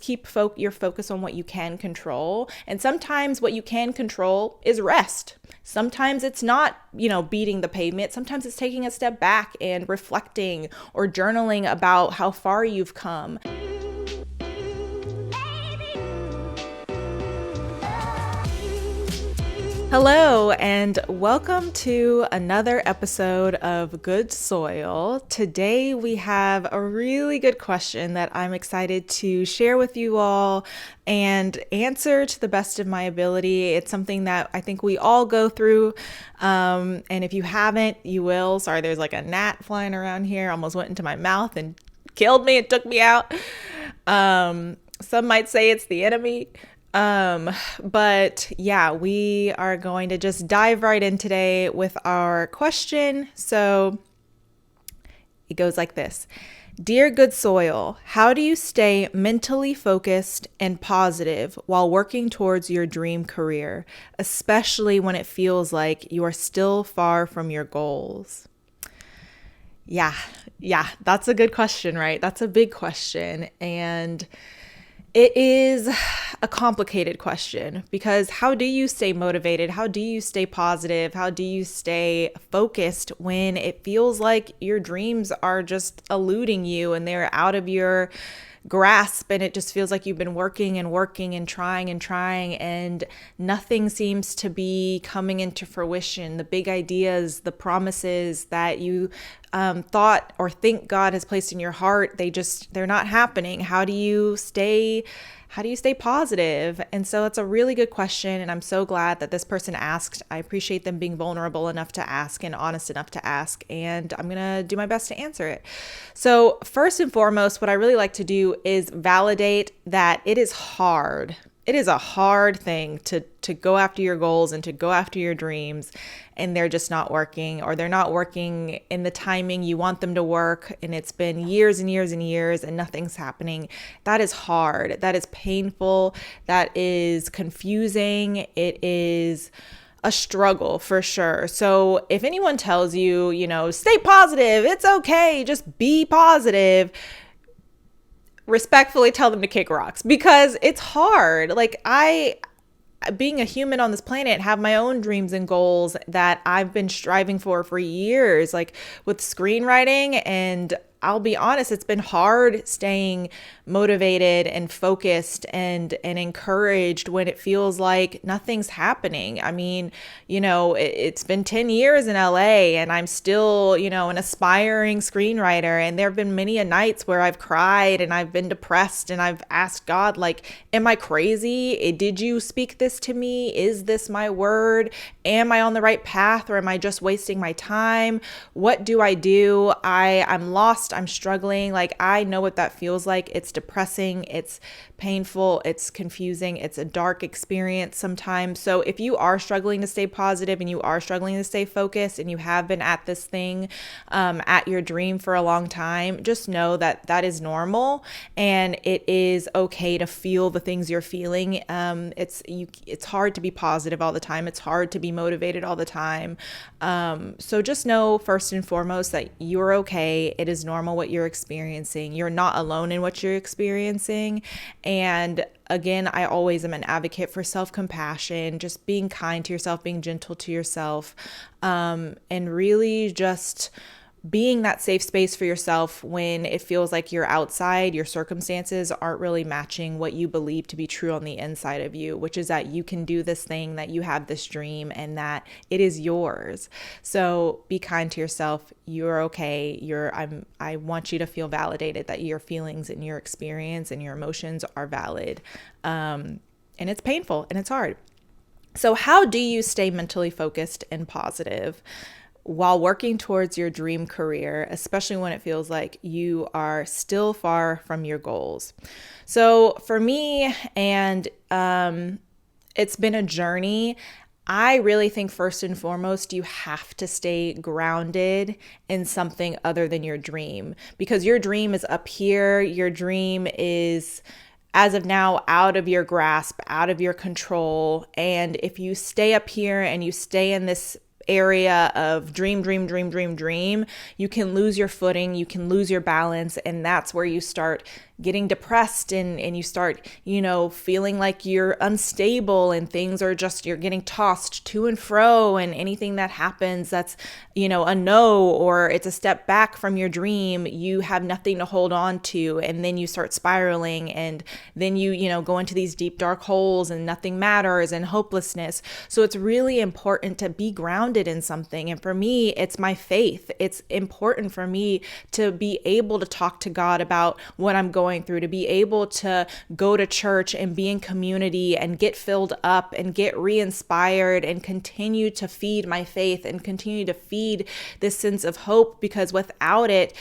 keep your focus on what you can control. And sometimes what you can control is rest. Sometimes it's not, beating the pavement. Sometimes it's taking a step back and reflecting or journaling about how far you've come. Hello, and welcome to another episode of Goode Soil. Today we have a really good question that I'm excited to share with you all and answer to the best of my ability. It's something that I think we all go through, and if you haven't, you will. Sorry, there's like a gnat flying around here. Almost went into my mouth and killed me. It took me out. Some might say it's the enemy. But yeah, we are going to just dive right in today with our question. So it goes like this. Dear Goode Soil, how do you stay mentally focused and positive while working towards your dream career, especially when it feels like you are still far from your goals? Yeah, that's a good question, right? That's a big question. And it is a complicated question because how do you stay motivated? How do you stay positive? How do you stay focused when it feels like your dreams are just eluding you and they're out of your grasp, and it just feels like you've been working and trying and nothing seems to be coming into fruition? The big ideas, the promises that you thought or think God has placed in your heart, they're not happening. How do you stay positive? And so it's a really good question, and I'm so glad that this person asked. I appreciate them being vulnerable enough to ask and honest enough to ask, and I'm gonna do my best to answer it. So first and foremost, what I really like to do is validate that it is hard. It is a hard thing to go after your goals and to go after your dreams, and they're just not working, or they're not working in the timing you want them to work, and it's been years and years and years and nothing's happening. That is hard. That is painful. That is confusing. It is a struggle for sure. So if anyone tells you, stay positive, it's okay, just be positive, respectfully tell them to kick rocks, because it's hard. Like, being a human on this planet, have my own dreams and goals that I've been striving for years, like with screenwriting. And I'll be honest, it's been hard staying motivated and focused and encouraged when it feels like nothing's happening. I mean, it's been 10 years in LA and I'm still, an aspiring screenwriter. And there have been many a nights where I've cried and I've been depressed and I've asked God, like, am I crazy? Did you speak this to me? Is this my word? Am I on the right path, or am I just wasting my time? What do I do? I'm lost. I'm struggling. Like, I know what that feels like. It's depressing. It's painful. It's confusing. It's a dark experience sometimes. So if you are struggling to stay positive and you are struggling to stay focused and you have been at this thing, at your dream for a long time, just know that that is normal, and it is okay to feel the things you're feeling. It's hard to be positive all the time. It's hard to be motivated all the time. So just know first and foremost that you're okay. It is normal what you're experiencing. You're not alone in what you're experiencing. And again, I always am an advocate for self-compassion, just being kind to yourself, being gentle to yourself, and really just being that safe space for yourself when it feels like you're outside, your circumstances aren't really matching what you believe to be true on the inside of you, which is that you can do this thing, that you have this dream, and that it is yours. So be kind to yourself. You're okay. I want you to feel validated that your feelings and your experience and your emotions are valid. And it's painful and it's hard. So how do you stay mentally focused and positive while working towards your dream career, especially when it feels like you are still far from your goals? So for me, and it's been a journey, I really think first and foremost, you have to stay grounded in something other than your dream, because your dream is up here. Your dream is, as of now, out of your grasp, out of your control. And if you stay up here and you stay in this area of dream, you can lose your footing, you can lose your balance, and that's where you start getting depressed and you start, feeling like you're unstable and things are just, you're getting tossed to and fro, and anything that happens that's, a no, or it's a step back from your dream, you have nothing to hold on to. And then you start spiraling, and then you go into these deep, dark holes, and nothing matters, and hopelessness. So it's really important to be grounded in something. And for me, it's my faith. It's important for me to be able to talk to God about what I'm going through, to be able to go to church and be in community and get filled up and get re-inspired and continue to feed my faith and continue to feed this sense of hope, because without it,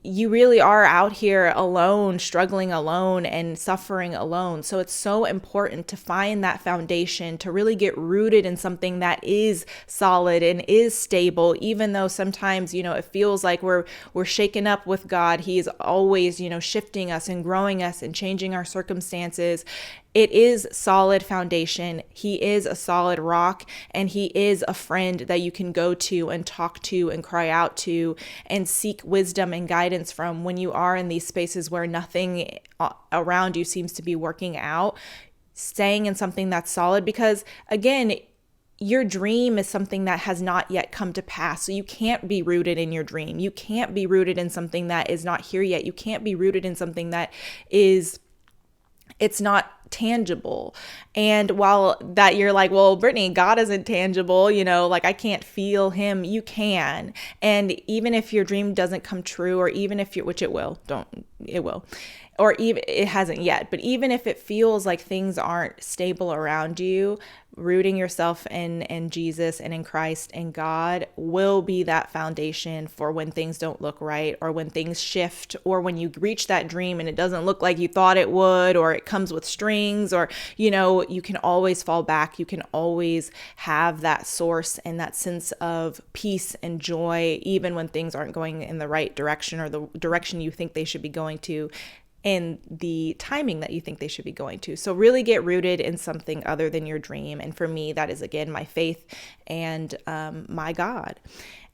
you really are out here alone, struggling alone and suffering alone. So it's so important to find that foundation, to really get rooted in something that is solid and is stable, even though sometimes, it feels like we're shaken up with God. He is always, shifting us and growing us and changing our circumstances. It is solid foundation. He is a solid rock, and he is a friend that you can go to and talk to and cry out to and seek wisdom and guidance from when you are in these spaces where nothing around you seems to be working out. Staying in something that's solid, because again, your dream is something that has not yet come to pass. So you can't be rooted in your dream. You can't be rooted in something that is not here yet. You can't be rooted in something that it's not tangible. And while that you're like, well, Brittany, God isn't tangible, like I can't feel him. You can. And even if your dream doesn't come true, or even if which it will, or even it hasn't yet, but even if it feels like things aren't stable around you, rooting yourself in Jesus and in Christ and God will be that foundation for when things don't look right, or when things shift, or when you reach that dream and it doesn't look like you thought it would, or it comes with strings, or, you can always fall back. You can always have that source and that sense of peace and joy, even when things aren't going in the right direction, or the direction you think they should be going to, and the timing that you think they should be going to. So really get rooted in something other than your dream. And for me, that is, again, my faith and my God.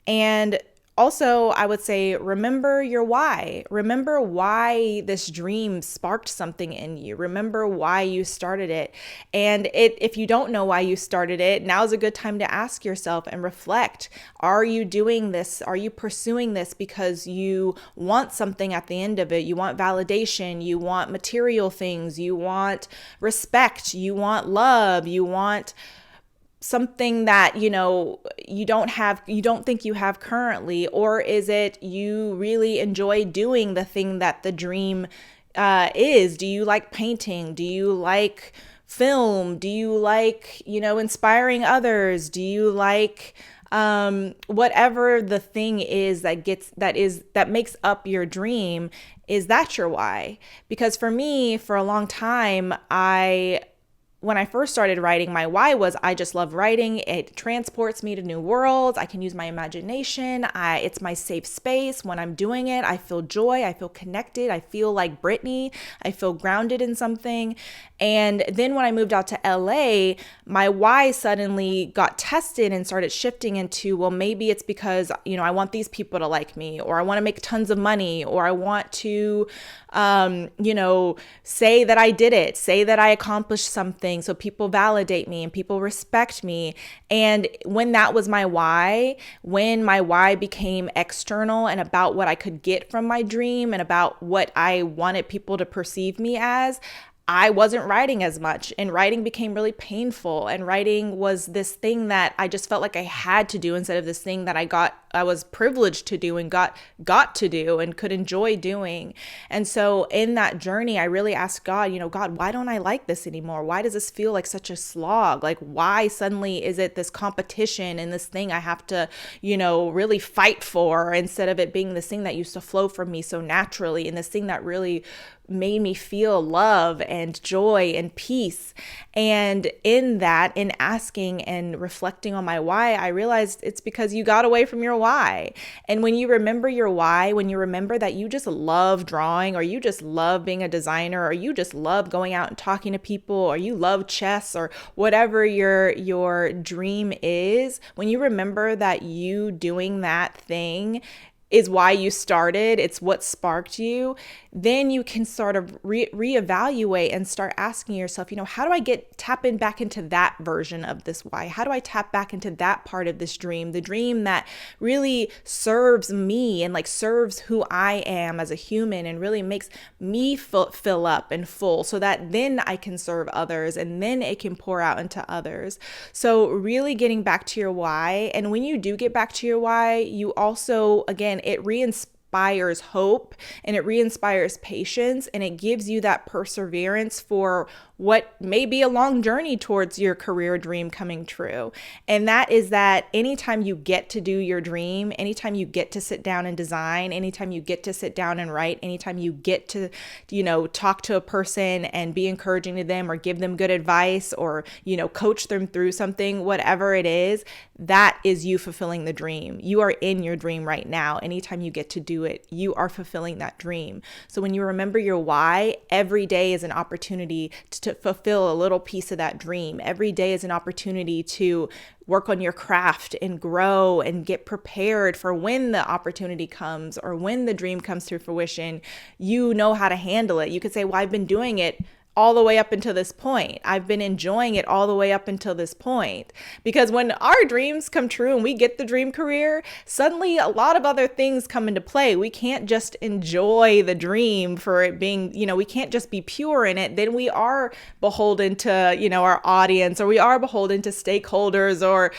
And also, I would say, remember your why. Remember why this dream sparked something in you. Remember why you started it. And if you don't know why you started it, now's a good time to ask yourself and reflect. Are you doing this? Are you pursuing this because you want something at the end of it? You want validation. You want material things. You want respect. You want love. You want something that you don't think you have currently? Or is it you really enjoy doing the thing that the dream is? Do you like painting? Do you like film? Do you like inspiring others? Do you like whatever the thing is that makes up your dream? Is that your why? Because for me, for a long time, when I first started writing, my why was I just love writing. It transports me to new worlds. I can use my imagination. It's my safe space. When I'm doing it, I feel joy. I feel connected. I feel like Brittany. I feel grounded in something. And then when I moved out to LA, my why suddenly got tested and started shifting into, well, maybe it's because, I want these people to like me, or I want to make tons of money, or I want to, say that I did it, say that I accomplished something so people validate me and people respect me. And when that was my why, when my why became external and about what I could get from my dream and about what I wanted people to perceive me as, I wasn't writing as much, and writing became really painful, and writing was this thing that I just felt like I had to do instead of this thing that I was privileged to do and got to do and could enjoy doing. And so in that journey, I really asked God, God, why don't I like this anymore? Why does this feel like such a slog? Like, why suddenly is it this competition and this thing I have to, really fight for, instead of it being this thing that used to flow from me so naturally, and this thing that really made me feel love and joy and peace. And in asking and reflecting on my why, I realized it's because you got away from your why. And when you remember your why, when you remember that you just love drawing, or you just love being a designer, or you just love going out and talking to people, or you love chess, or whatever your dream is, when you remember that you doing that thing is why you started, it's what sparked you, then you can sort of reevaluate and start asking yourself, how do I tap in back into that version of this why? How do I tap back into that part of this dream, the dream that really serves me and like serves who I am as a human and really makes me fill up and full, so that then I can serve others and then it can pour out into others. So really getting back to your why. And when you do get back to your why, you also, again, it re-inspires hope and it re-inspires patience, and it gives you that perseverance for what may be a long journey towards your career dream coming true. And that is that anytime you get to do your dream, anytime you get to sit down and design, anytime you get to sit down and write, anytime you get to, talk to a person and be encouraging to them or give them good advice or, coach them through something, whatever it is, that is you fulfilling the dream. You are in your dream right now. Anytime you get to do it, you are fulfilling that dream. So when you remember your why, every day is an opportunity to fulfill a little piece of that dream. Every day is an opportunity to work on your craft and grow and get prepared for when the opportunity comes or when the dream comes to fruition. You know how to handle it. You could say, well, I've been doing it all the way up until this point. I've been enjoying it all the way up until this point. Because when our dreams come true and we get the dream career, suddenly a lot of other things come into play. We can't just enjoy the dream for it being, we can't just be pure in it. Then we are beholden to, our audience, or we are beholden to stakeholders or,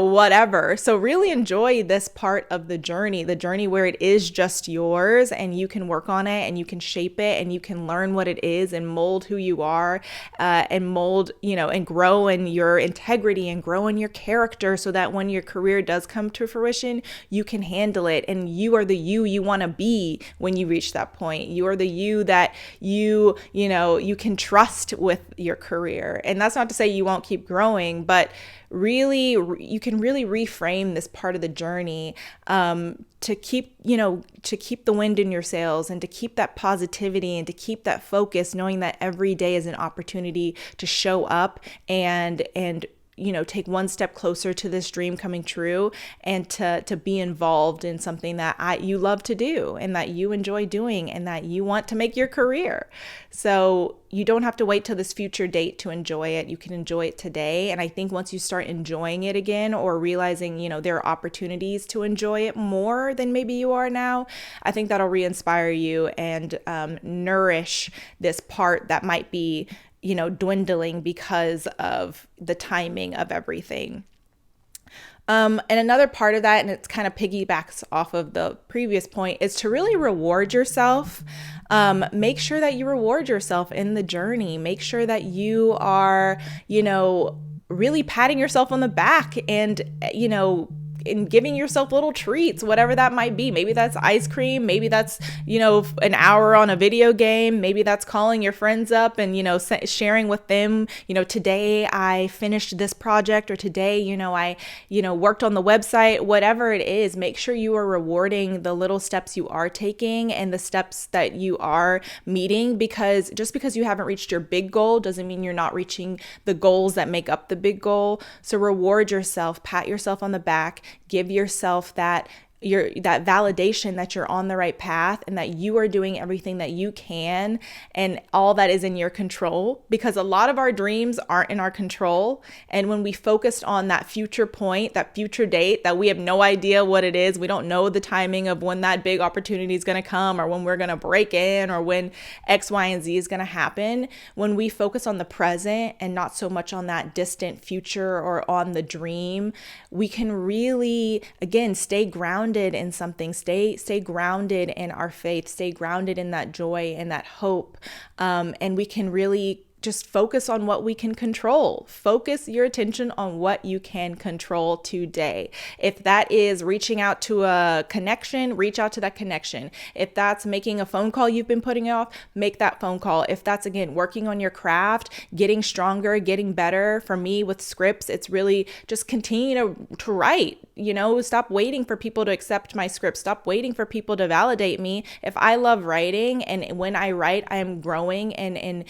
whatever. So really enjoy this part of the journey where it is just yours and you can work on it and you can shape it and you can learn what it is and mold who you are, and mold, and grow in your integrity and grow in your character, so that when your career does come to fruition, you can handle it. And you are the you want to be when you reach that point. You are the you that you can trust with your career. And that's not to say you won't keep growing, but really, you can really reframe this part of the journey to keep the wind in your sails and to keep that positivity and to keep that focus, knowing that every day is an opportunity to show up and take one step closer to this dream coming true, and to be involved in something that you love to do and that you enjoy doing and that you want to make your career. So you don't have to wait till this future date to enjoy it. You can enjoy it today. And I think once you start enjoying it again, or realizing, there are opportunities to enjoy it more than maybe you are now, I think that'll re-inspire you and nourish this part that might be dwindling because of the timing of everything. And another part of that, and it's kind of piggybacks off of the previous point, is to really reward yourself. Make sure that you reward yourself in the journey. Make sure that you are, really patting yourself on the back and, and giving yourself little treats, whatever that might be. Maybe that's ice cream. Maybe that's, an hour on a video game. Maybe that's calling your friends up and, sharing with them, today I finished this project, or today, I, worked on the website, whatever it is. Make sure you are rewarding the little steps you are taking and the steps that you are meeting, because just because you haven't reached your big goal doesn't mean you're not reaching the goals that make up the big goal. So reward yourself, pat yourself on the back, give yourself that validation that you're on the right path and that you are doing everything that you can and all that is in your control, because a lot of our dreams aren't in our control. And when we focused on that future point, that future date that we have no idea what it is, we don't know the timing of when that big opportunity is going to come, or when we're going to break in, or when X, Y, and Z is going to happen. When we focus on the present and not so much on that distant future or on the dream, we can really, again, stay grounded in something, stay grounded in our faith, stay grounded in that joy and that hope. And we can really just focus on what we can control. Focus your attention on what you can control today. If that is reaching out to a connection, reach out to that connection. If that's making a phone call you've been putting off, make that phone call. If that's, again, working on your craft, getting stronger, getting better. For me with scripts, it's really just continue to write. Stop waiting for people to accept my script. Stop waiting for people to validate me. If I love writing, and when I write, I am growing and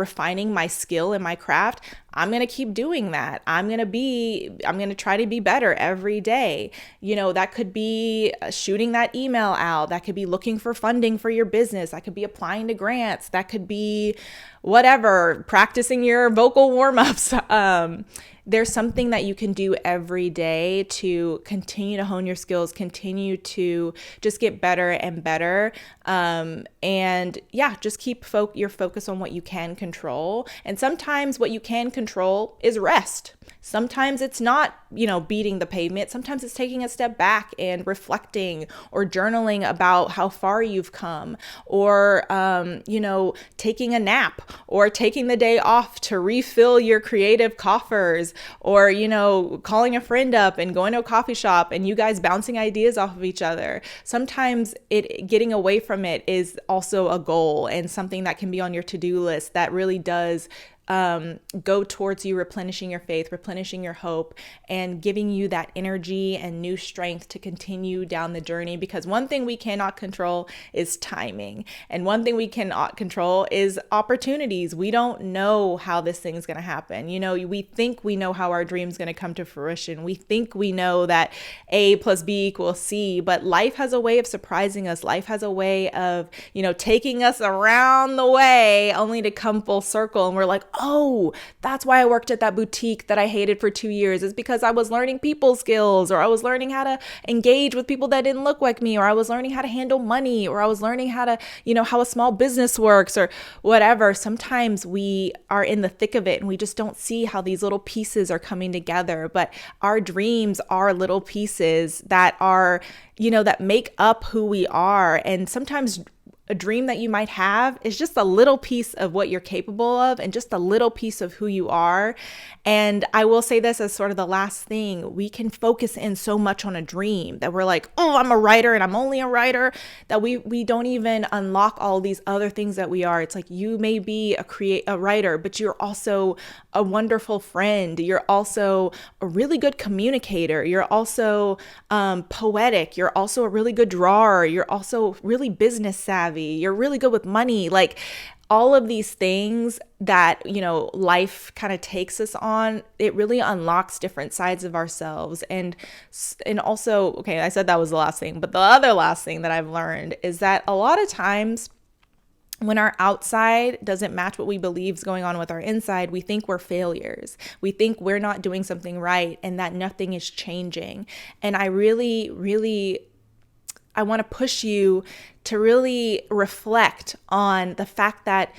refining my skill and my craft, I'm going to keep doing that. I'm going to try to be better every day. That could be shooting that email out. That could be looking for funding for your business. That could be applying to grants. That could be whatever, practicing your vocal warm-ups. There's something that you can do every day to continue to hone your skills, continue to just get better and better. And yeah, just keep your focus on what you can control. And sometimes what you can control is rest. Sometimes it's not, beating the pavement. Sometimes it's taking a step back and reflecting or journaling about how far you've come, or, taking a nap, or taking the day off to refill your creative coffers, or, calling a friend up and going to a coffee shop and you guys bouncing ideas off of each other. Sometimes getting away from it is also a goal and something that can be on your to-do list that really does go towards you replenishing your faith, replenishing your hope, and giving you that energy and new strength to continue down the journey. Because one thing we cannot control is timing. And one thing we cannot control is opportunities. We don't know how this thing's going to happen. We think we know how our dream's going to come to fruition. We think we know that A plus B equals C, but life has a way of surprising us. Life has a way of, taking us around the way only to come full circle. And we're like, oh, that's why I worked at that boutique that I hated for 2 years. It's because I was learning people skills, or I was learning how to engage with people that didn't look like me, or I was learning how to handle money, or I was learning how to, how a small business works, or whatever. Sometimes we are in the thick of it and we just don't see how these little pieces are coming together. But our dreams are little pieces that are, that make up who we are. And sometimes a dream that you might have is just a little piece of what you're capable of and just a little piece of who you are. And I will say this as sort of the last thing, we can focus in so much on a dream that we're like, oh, I'm a writer and I'm only a writer, that we don't even unlock all these other things that we are. It's like, you may be a writer, but you're also a wonderful friend. You're also a really good communicator. You're also poetic. You're also a really good drawer. You're also really business savvy. You're really good with money. Like, all of these things that, life kind of takes us on, it really unlocks different sides of ourselves. And also, okay, I said that was the last thing, but the other last thing that I've learned is that a lot of times when our outside doesn't match what we believe is going on with our inside, we think we're failures. We think we're not doing something right and that nothing is changing. And I really I want to push you to really reflect on the fact that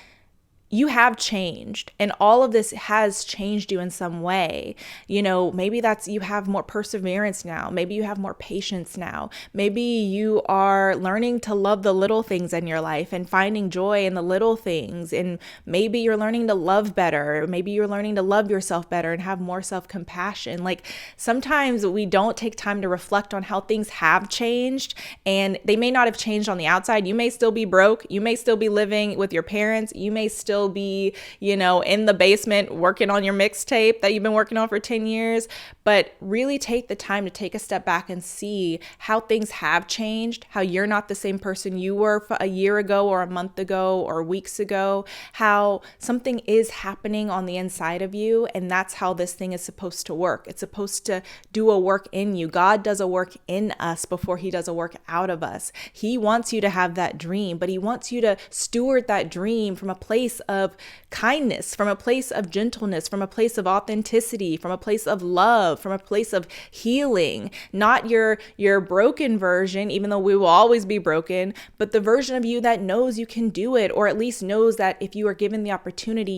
you have changed, and all of this has changed you in some way. Maybe that's, you have more perseverance now. Maybe you have more patience now. Maybe you are learning to love the little things in your life and finding joy in the little things. And maybe you're learning to love better. Maybe you're learning to love yourself better and have more self-compassion. Like, sometimes we don't take time to reflect on how things have changed, and they may not have changed on the outside. You may still be broke. You may still be living with your parents. You may still be, in the basement working on your mixtape that you've been working on for 10 years, but really take the time to take a step back and see how things have changed, how you're not the same person you were a year ago or a month ago or weeks ago, how something is happening on the inside of you. And that's how this thing is supposed to work. It's supposed to do a work in you. God does a work in us before he does a work out of us. He wants you to have that dream, but he wants you to steward that dream from a place of kindness, from a place of gentleness, from a place of authenticity, from a place of love, from a place of healing, not your broken version, even though we will always be broken, but the version of you that knows you can do it, or at least knows that if you are given the opportunity,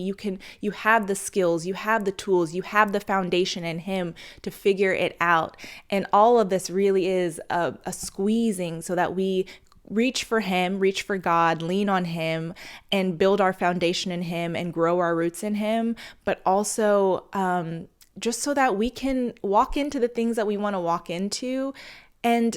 you have the skills, you have the tools, you have the foundation in him to figure it out. And all of this really is a squeezing so that we reach for him, reach for God, lean on him, and build our foundation in him and grow our roots in him, but also just so that we can walk into the things that we want to walk into and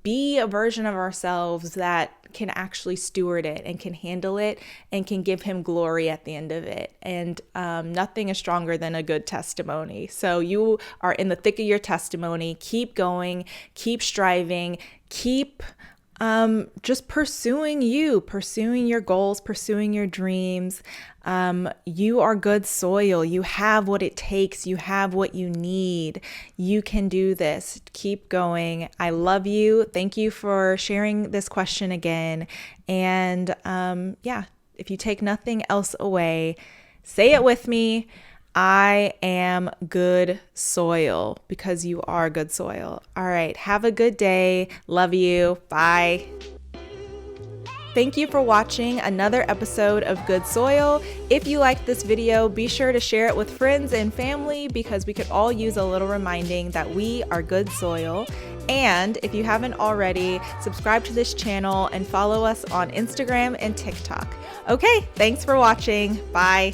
be a version of ourselves that can actually steward it and can handle it and can give him glory at the end of it. And nothing is stronger than a good testimony. So you are in the thick of your testimony. Keep going, keep striving, keep just pursuing pursuing your goals, pursuing your dreams. You are good soil. You have what it takes. You have what you need. You can do this. Keep going. I love you. Thank you for sharing this question again. And yeah, if you take nothing else away, say it with me. I am good soil, because you are good soil. All right. Have a good day. Love you. Bye. Thank you for watching another episode of Good Soil. If you liked this video, be sure to share it with friends and family, because we could all use a little reminding that we are good soil. And if you haven't already, subscribe to this channel and follow us on Instagram and TikTok. Okay, thanks for watching. Bye.